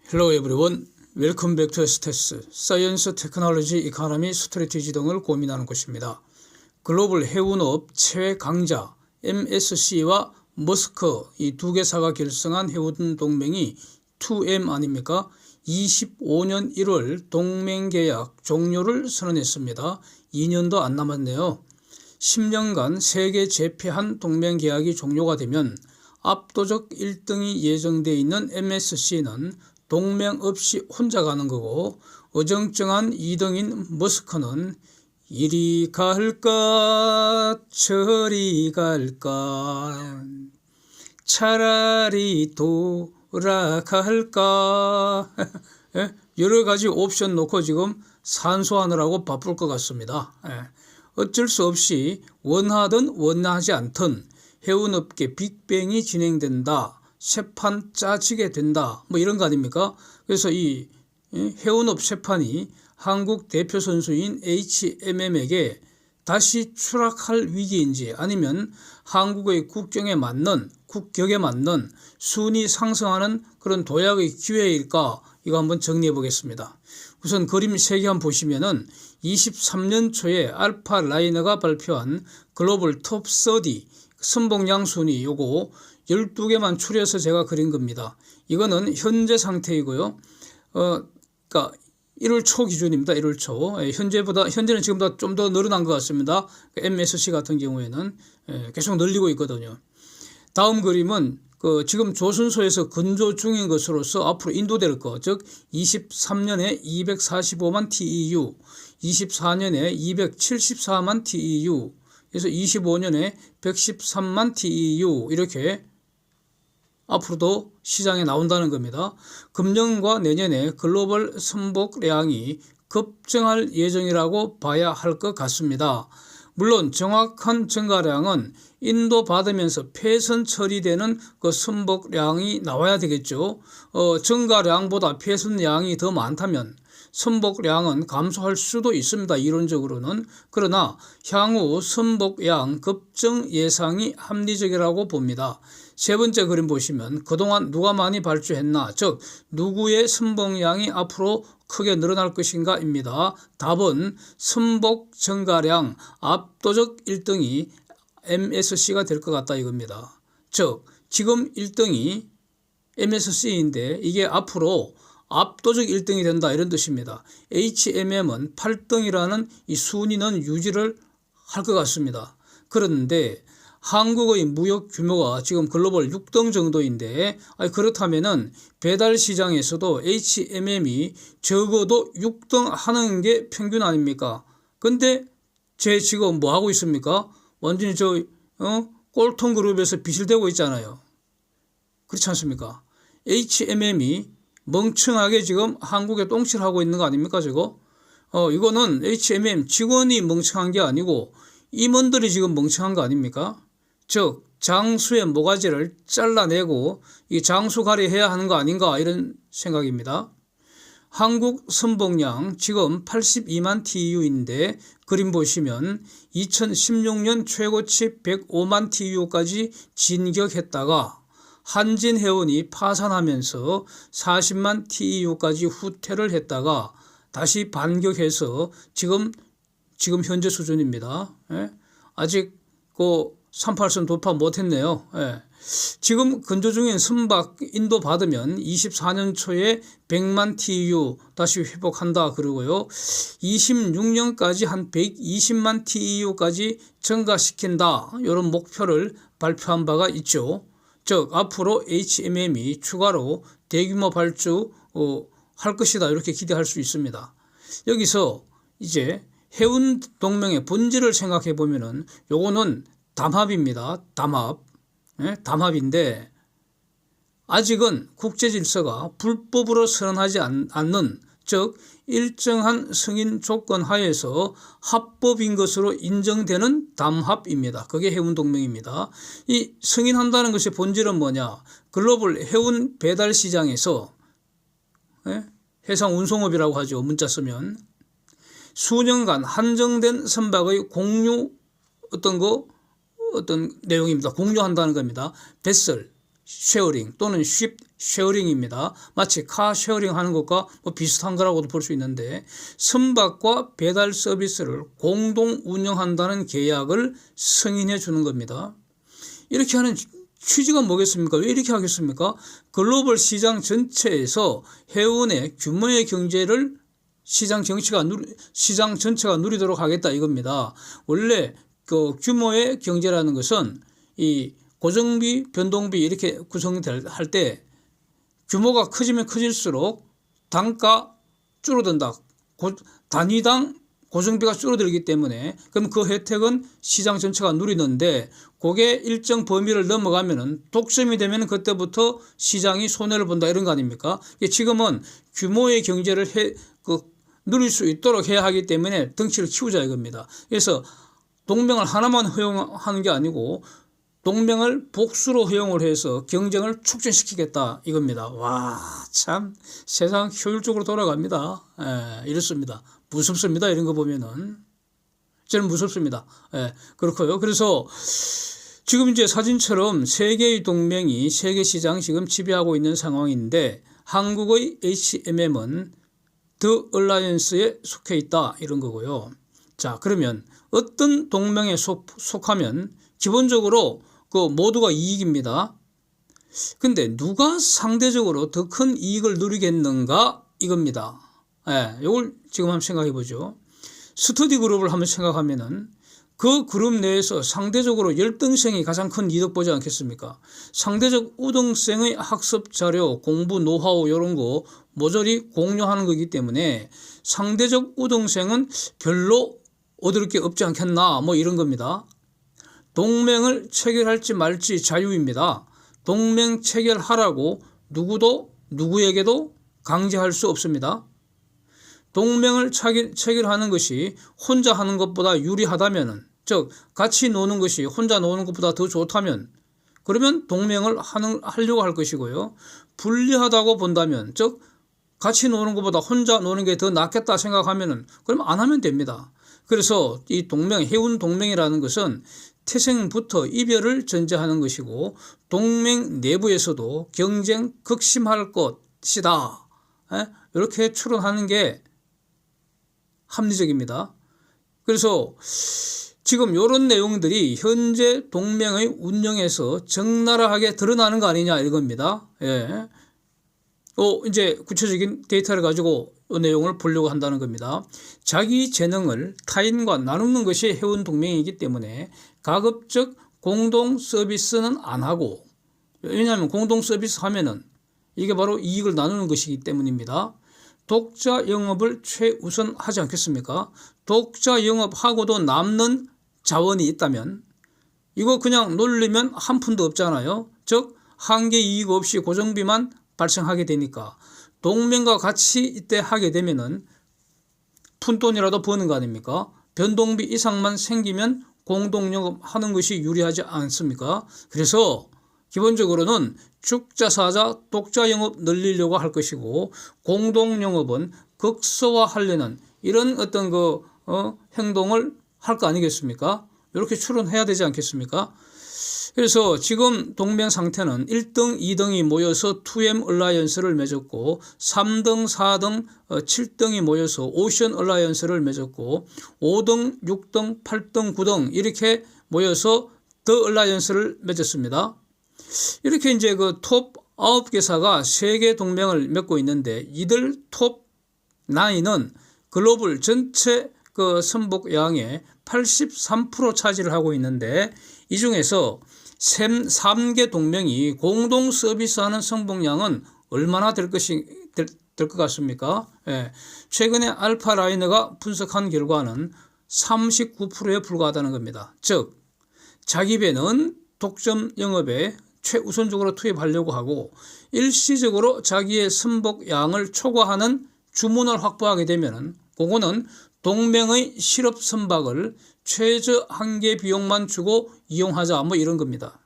Hello everyone. Welcome back to STS, Science, Technology, Economy, Strategy 등을 고민하는 곳입니다. 글로벌 해운업 최강자 MSC와 머스크 이 두 개사가 결성한 해운 동맹이 2M 아닙니까? 25년 1월 동맹계약 종료를 선언했습니다. 2년도 안 남았네요. 10년간 세계 제패한 동맹계약이 종료가 되면 압도적 1등이 예정되어 있는 MSC는 동맹 없이 혼자 가는 거고, 어정쩡한 2등인 머스크는 이리 갈까 저리 갈까 차라리 돌아갈까 여러 가지 옵션 놓고 지금 산소하느라고 바쁠 것 같습니다. 어쩔 수 없이 원하든 원하지 않든 해운업계 빅뱅이 진행된다. 세판 짜지게 된다. 뭐 이런 거 아닙니까? 그래서 이 해운업 세판이 한국 대표 선수인 HMM에게 다시 추락할 위기인지 아니면 한국의 국격에 맞는 순위 상승하는 그런 도약의 기회일까? 이거 한번 정리해 보겠습니다. 우선 그림 3개 한번 보시면은 23년 초에 알파 라이너가 발표한 글로벌 톱 30 선봉량 순위 요거 12개만 추려서 제가 그린 겁니다. 이거는 현재 상태이고요. 그러니까 1월 초 기준입니다. 1월 초. 현재는 지금보다 좀 더 늘어난 것 같습니다. MSC 같은 경우에는 계속 늘리고 있거든요. 다음 그림은 지금 조선소에서 근조 중인 것으로서 앞으로 인도될 것, 즉 23년에 245만 TEU, 24년에 274만 TEU, 그래서 25년에 113만 TEU 이렇게 앞으로도 시장에 나온다는 겁니다. 금년과 내년에 글로벌 선복량이 급증할 예정이라고 봐야 할 것 같습니다. 물론 정확한 증가량은 인도 받으면서 폐선 처리되는 그 선복량이 나와야 되겠죠. 증가량보다 폐선량이 더 많다면 선복량은 감소할 수도 있습니다. 이론적으로는. 그러나 향후 선복량 급증 예상이 합리적이라고 봅니다. 세 번째 그림 보시면 그동안 누가 많이 발주했나, 즉 누구의 선복량이 앞으로 크게 늘어날 것인가 입니다. 답은 선복 증가량 압도적 1등이 MSC가 될 것 같다 이겁니다. 즉 지금 1등이 MSC인데 이게 앞으로 압도적 1등이 된다 이런 뜻입니다. HMM은 8등이라는 이 순위는 유지를 할 것 같습니다. 그런데 한국의 무역 규모가 지금 글로벌 6등 정도인데 그렇다면은 배달 시장에서도 HMM이 적어도 6등 하는 게 평균 아닙니까? 근데 제 지금 뭐 하고 있습니까? 완전히 꼴통 그룹에서 비실대고 있잖아요. 그렇지 않습니까? HMM이 멍청하게 지금 한국에 똥칠하고 있는 거 아닙니까 저거? 이거는 HMM 직원이 멍청한 게 아니고 임원들이 지금 멍청한 거 아닙니까? 즉 장수의 모가지를 잘라내고 이 장수가리 해야 하는 거 아닌가 이런 생각입니다. 한국 선봉량 지금 82만 TEU인데 그림 보시면 2016년 최고치 105만 TEU까지 진격했다가 한진해운이 파산하면서 40만 TEU까지 후퇴를 했다가 다시 반격해서 지금 현재 수준입니다. 아직 38선 돌파 못했네요. 지금 근조 중인 선박 인도 받으면 24년 초에 100만 TEU 다시 회복한다 그러고요. 26년까지 한 120만 TEU까지 증가시킨다 이런 목표를 발표한 바가 있죠. 즉 앞으로 HMM이 추가로 대규모 발주 할 것이다 이렇게 기대할 수 있습니다. 여기서 이제 해운 동맹의 본질을 생각해 보면은 요거는 담합입니다. 담합인데 아직은 국제 질서가 불법으로 선언하지 않는, 즉 일정한 승인 조건 하에서 합법인 것으로 인정되는 담합입니다. 그게 해운 동맹입니다. 이 승인한다는 것의 본질은 뭐냐? 글로벌 해운 배달 시장에서 해상 운송업이라고 하죠. 문자 쓰면 수년간 한정된 선박의 공유 어떤 내용입니다. 공유한다는 겁니다. 뱃설, 쉐어링 또는 쉽 쉐어링입니다. 마치 카 쉐어링 하는 것과 뭐 비슷한 거라고도 볼 수 있는데 선박과 배달 서비스를 공동 운영한다는 계약을 승인해 주는 겁니다. 이렇게 하는 취지가 뭐겠습니까? 왜 이렇게 하겠습니까? 글로벌 시장 전체에서 해운의 규모의 경제를 시장 전체가 누리도록 하겠다 이겁니다. 원래 그 규모의 경제라는 것은 이 고정비, 변동비 이렇게 구성할 때 규모가 커지면 커질수록 단가 줄어든다. 단위당 고정비가 줄어들기 때문에 그럼 그 혜택은 시장 전체가 누리는데 그게 일정 범위를 넘어가면은 독점이 되면 그때부터 시장이 손해를 본다 이런 거 아닙니까? 지금은 규모의 경제를 누릴 수 있도록 해야 하기 때문에 덩치를 키우자 이겁니다. 그래서 동맹을 하나만 허용하는 게 아니고 동맹을 복수로 허용을 해서 경쟁을 촉진시키겠다 이겁니다. 와, 참 세상 효율적으로 돌아갑니다. 이렇습니다. 무섭습니다. 이런 거 보면은 저는 무섭습니다. 그렇고요. 그래서 지금 이제 사진처럼 세 개의 동맹이 세계 시장 지금 지배하고 있는 상황인데 한국의 HMM은 더 얼라이언스에 속해 있다 이런 거고요. 자, 그러면 어떤 동맹에 속하면 기본적으로 그 모두가 이익입니다. 근데 누가 상대적으로 더 큰 이익을 누리겠는가 이겁니다. 이걸 지금 한번 생각해 보죠. 스터디 그룹을 한번 생각하면은 그 그룹 내에서 상대적으로 열등생이 가장 큰 이득 보지 않겠습니까? 상대적 우등생의 학습 자료, 공부 노하우 이런 거 모조리 공유하는 거기 때문에 상대적 우등생은 별로 얻을 게 없지 않겠나 뭐 이런 겁니다. 동맹을 체결할지 말지 자유입니다. 동맹 체결하라고 누구도 누구에게도 강제할 수 없습니다. 동맹을 체결하는 것이 혼자 하는 것보다 유리하다면, 즉 같이 노는 것이 혼자 노는 것보다 더 좋다면 그러면 동맹을 하려고 할 것이고요. 불리하다고 본다면, 즉 같이 노는 것보다 혼자 노는 게 더 낫겠다 생각하면 그럼 안 하면 됩니다. 그래서 이 동맹, 해운 동맹이라는 것은 태생부터 이별을 전제하는 것이고 동맹 내부에서도 경쟁 극심할 것이다. 이렇게 추론하는 게 합리적입니다. 그래서 지금 이런 내용들이 현재 동맹의 운영에서 적나라하게 드러나는 거 아니냐 이겁니다. 이제 구체적인 데이터를 가지고 이 내용을 보려고 한다는 겁니다. 자기 재능을 타인과 나누는 것이 해운 동맹이기 때문에 가급적 공동 서비스는 안 하고, 왜냐하면 공동 서비스 하면은 이게 바로 이익을 나누는 것이기 때문입니다. 독자 영업을 최우선 하지 않겠습니까? 독자 영업하고도 남는 자원이 있다면 이거 그냥 놀리면 한 푼도 없잖아요. 즉 한계 이익 없이 고정비만 발생하게 되니까 동맹과 같이 이때 하게 되면은 푼돈이라도 버는 거 아닙니까? 변동비 이상만 생기면 공동영업 하는 것이 유리하지 않습니까? 그래서 기본적으로는 죽자사자 독자영업 늘리려고 할 것이고 공동영업은 극소화하려는 이런 어떤 행동을 할 거 아니겠습니까? 이렇게 추론해야 되지 않겠습니까? 그래서 지금 동맹 상태는 1등, 2등이 모여서 2M 얼라이언스를 맺었고 3등, 4등, 7등이 모여서 오션 얼라이언스를 맺었고 5등, 6등, 8등, 9등 이렇게 모여서 더 얼라이언스를 맺었습니다. 이렇게 이제 그 톱 9개사가 세계 동맹을 맺고 있는데 이들 톱 9은 글로벌 전체 그 선복량의 83% 차지를 하고 있는데 이 중에서 3개 동맹이 공동 서비스하는 선복량은 얼마나 될 것 같습니까? 최근에 알파라이너가 분석한 결과는 39%에 불과하다는 겁니다. 즉 자기 배는 독점 영업에 최우선적으로 투입하려고 하고 일시적으로 자기의 선복량을 초과하는 주문을 확보하게 되면은 그거는 동맹의 실업 선박을 최저 한계 비용만 주고 이용하자 뭐 이런 겁니다.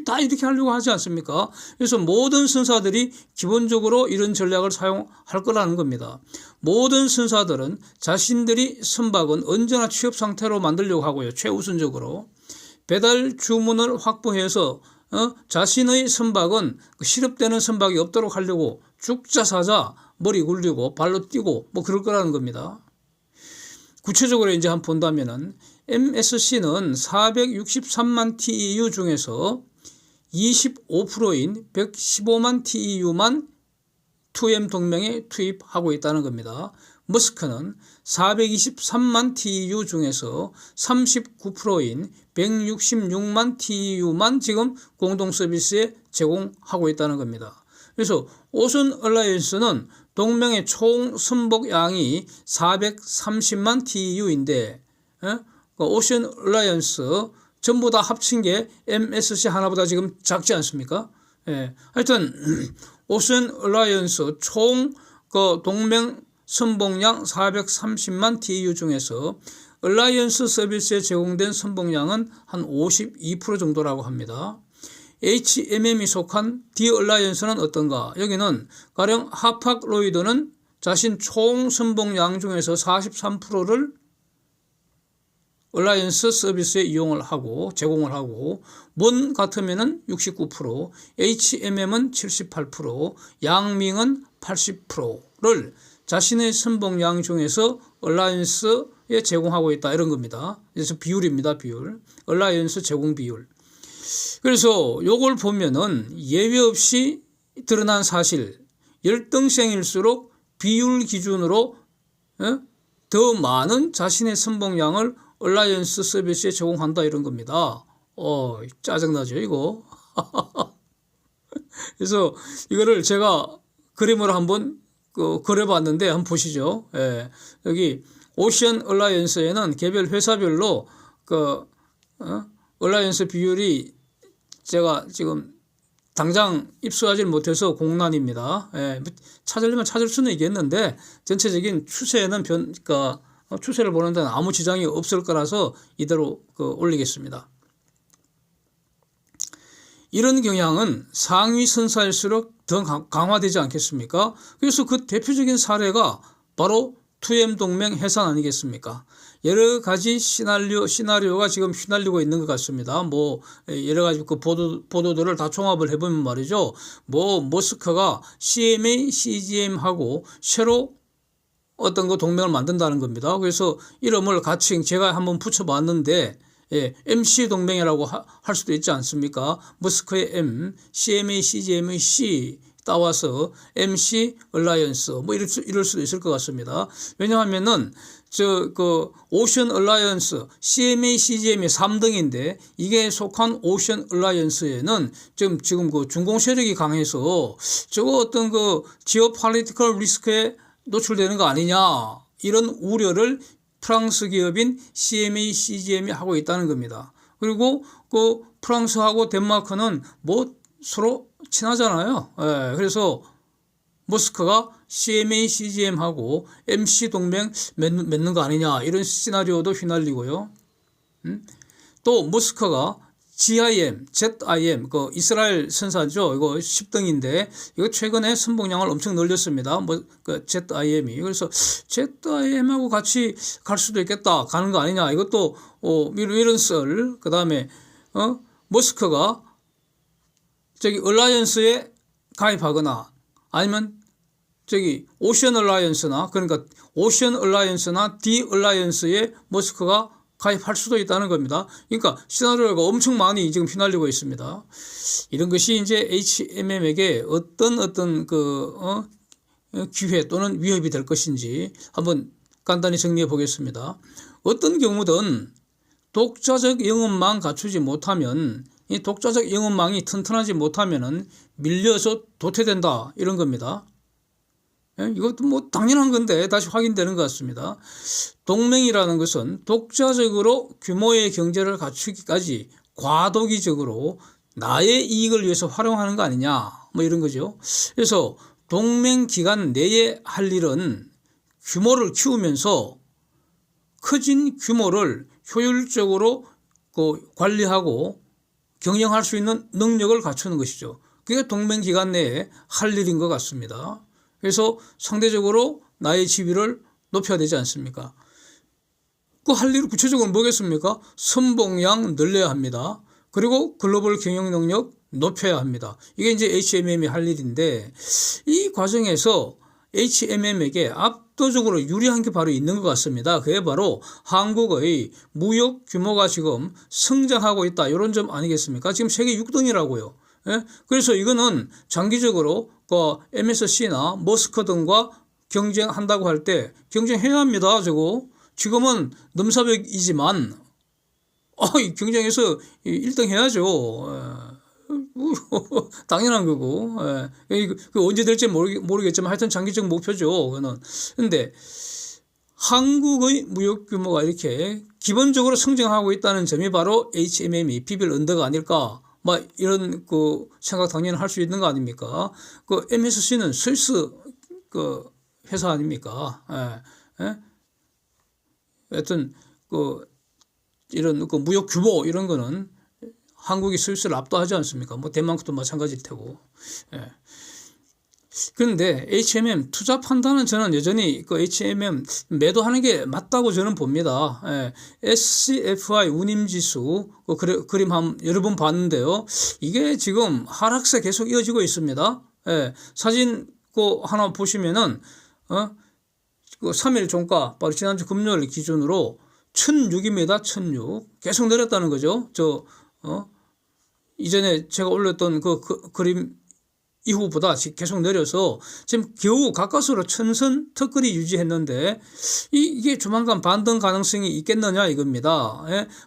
다 이렇게 하려고 하지 않습니까? 그래서 모든 선사들이 기본적으로 이런 전략을 사용할 거라는 겁니다. 모든 선사들은 자신들이 선박은 언제나 취업 상태로 만들려고 하고요. 최우선적으로 배달 주문을 확보해서 자신의 선박은 실업되는 선박이 없도록 하려고 죽자 사자 머리 굴리고 발로 뛰고 뭐 그럴 거라는 겁니다. 구체적으로 이제 한번 본다면은 MSC는 463만 TEU 중에서 25%인 115만 TEU만 2M 동맹에 투입하고 있다는 겁니다. 머스크는 423만 TEU 중에서 39%인 166만 TEU만 지금 공동 서비스에 제공하고 있다는 겁니다. 그래서 오션 얼라이언스는 동맹의 총 선박량이 430만 TEU인데 오션 얼라이언스 전부 다 합친 게 MSC 하나보다 지금 작지 않습니까? 하여튼 오션 얼라이언스 총 그 동맹 선봉량 430만 TEU 중에서 얼라이언스 서비스에 제공된 선봉량은 한 52% 정도라고 합니다. HMM이 속한 디얼라이언스는 어떤가? 여기는 가령 하팍로이드는 자신 총 선봉량 중에서 43%를 얼라이언스 서비스에 이용을 하고 제공을 하고 몬 같으면은 69%, HMM은 78%, 양밍은 80%를 자신의 선봉량 중에서 얼라이언스에 제공하고 있다 이런 겁니다. 그래서 비율입니다. 비율. 얼라이언스 제공 비율. 그래서 요걸 보면은 예외 없이 드러난 사실 열등생일수록 비율 기준으로 더 많은 자신의 선봉량을 얼라이언스 서비스에 제공한다 이런 겁니다. 짜증나죠 이거. 그래서 이거를 제가 그림으로 한번 그려봤는데 한번 보시죠. 여기 오션 얼라이언스에는 개별 회사별로 얼라이언스 비율이 제가 지금 당장 입수하지 못해서 공란입니다. 찾으려면 찾을 수는 있겠는데 전체적인 추세는 추세를 보는 데는 아무 지장이 없을 거라서 이대로 올리겠습니다. 이런 경향은 상위 선사일수록 더 강화되지 않겠습니까? 그래서 그 대표적인 사례가 바로 2M 동맹 해산 아니겠습니까? 여러 가지 시나리오가 지금 휘날리고 있는 것 같습니다. 뭐 여러 가지 그 보도들을 다 종합을 해보면 말이죠. 뭐 머스크가 CMA, CGM하고 새로 어떤 거 동맹을 만든다는 겁니다. 그래서 이름을 같이 제가 한번 붙여봤는데 MC 동맹이라고 할 수도 있지 않습니까? 머스크의 M, CMA, CGM의 C 따와서 MC 얼라이언스 뭐 이럴 수도 있을 것 같습니다. 왜냐하면은 오션 얼라이언스 CMA, CGM이 3등인데 이게 속한 오션 얼라이언스에는 지금 그 중공 세력이 강해서 저거 어떤 지오폴리티컬 리스크에 노출되는 거 아니냐 이런 우려를 프랑스 기업인 CMA, CGM이 하고 있다는 겁니다. 그리고 프랑스하고 덴마크는 뭐 서로 친하잖아요. 그래서 머스크가 CMA, CGM하고 MC 동맹 맺는 거 아니냐 이런 시나리오도 휘날리고요. 또 머스크가 GIM, ZIM, 이스라엘 선사죠. 이거 10등인데 이거 최근에 선봉량을 엄청 늘렸습니다. ZIM이. 그래서 ZIM하고 같이 갈 수도 있겠다. 가는 거 아니냐. 이것도 이런 썰. 그다음에 머스크가 얼라이언스에 가입하거나 아니면 오션 얼라이언스나 그러니까 오션 얼라이언스나 디 얼라이언스에 머스크가 가입할 수도 있다는 겁니다. 그러니까 시나리오가 엄청 많이 지금 휘날리고 있습니다. 이런 것이 이제 HMM에게 어떤 기회 또는 위협이 될 것인지 한번 간단히 정리해 보겠습니다. 어떤 경우든 독자적 영업망 갖추지 못하면 이 독자적 영업망이 튼튼하지 못하면은 밀려서 도태된다 이런 겁니다. 이것도 뭐 당연한 건데 다시 확인되는 것 같습니다. 동맹이라는 것은 독자적으로 규모의 경제를 갖추기까지 과도기적으로 나의 이익을 위해서 활용하는 거 아니냐 뭐 이런 거죠. 그래서 동맹 기간 내에 할 일은 규모를 키우면서 커진 규모를 효율적으로 관리하고 경영할 수 있는 능력을 갖추는 것이죠. 그게 동맹 기간 내에 할 일인 것 같습니다. 그래서 상대적으로 나의 지위를 높여야 되지 않습니까? 그 할 일은 구체적으로 뭐겠습니까? 선봉량 늘려야 합니다. 그리고 글로벌 경영 능력 높여야 합니다. 이게 이제 HMM이 할 일인데 이 과정에서 HMM에게 압도적으로 유리한 게 바로 있는 것 같습니다. 그게 바로 한국의 무역 규모가 지금 성장하고 있다. 이런 점 아니겠습니까? 지금 세계 6등이라고요. 예? 그래서 이거는 장기적으로 그 MSC나 머스크 등과 경쟁한다고 할 때 경쟁해야 합니다. 저거 지금은 넘사벽이지만 경쟁에서 1등 해야죠. 당연한 거고. 그 언제 될지 모르겠지만 하여튼 장기적 목표죠. 그거는. 근데 한국의 무역 규모가 이렇게 기본적으로 성장하고 있다는 점이 바로 HMM이 비빌 언더가 아닐까. 막 이런 그 생각 당연히 할 수 있는 거 아닙니까? 그 MSC는 스위스 그 회사 아닙니까? 하여튼 그 이런 그 무역 규모 이런 거는 한국이 스위스를 압도하지 않습니까? 뭐 덴마크도 마찬가지일 테고. 그런데 HMM 투자 판단은 저는 여전히 그 HMM 매도하는 게 맞다고 저는 봅니다. SCFI 운임지수 그 그림 여러 번 봤는데요. 이게 지금 하락세 계속 이어지고 있습니다. 사진 그 하나 보시면은 그 3일 종가 바로 지난주 금요일 기준으로 1,006입니다. 1,006 계속 내렸다는 거죠. 이전에 제가 올렸던 그 그림 이후보다 계속 내려서 지금 겨우 가까스로 천선 턱걸이 유지했는데 이게 조만간 반등 가능성이 있겠느냐 이겁니다.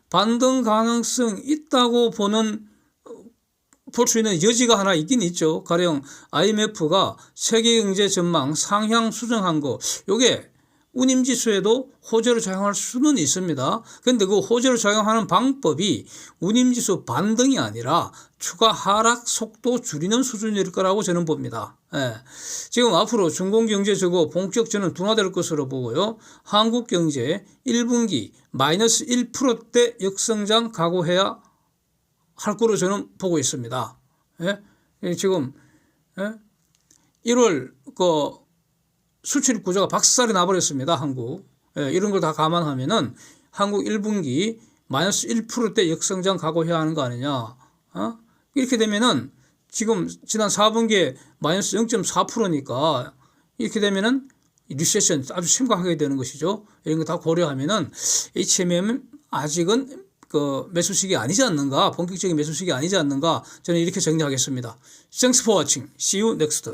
반등 가능성 있다고 볼 수 있는 여지가 하나 있긴 있죠. 가령 IMF가 세계 경제 전망 상향 수정한 거 요게 운임지수에도 호재를 작용할 수는 있습니다. 그런데 그 호재를 작용하는 방법이 운임지수 반등이 아니라 추가 하락 속도 줄이는 수준일 거라고 저는 봅니다. 지금 앞으로 중공경제 저거 본격 저는 둔화될 것으로 보고요. 한국경제 1분기 마이너스 1%대 역성장 각오해야 할 거로 저는 보고 있습니다. 지금 1월 그 수출 구조가 박살이 나버렸습니다. 한국. 이런 걸 다 감안하면은 한국 1분기 마이너스 1%대 역성장 각오해야 하는 거 아니냐. 이렇게 되면은 지금 지난 4분기에 마이너스 0.4%니까 이렇게 되면은 리세션 아주 심각하게 되는 것이죠. 이런 거 다 고려하면은 HMM 아직은 그 매수식이 아니지 않는가, 본격적인 매수식이 아니지 않는가, 저는 이렇게 정리하겠습니다. Thanks for watching. See you next.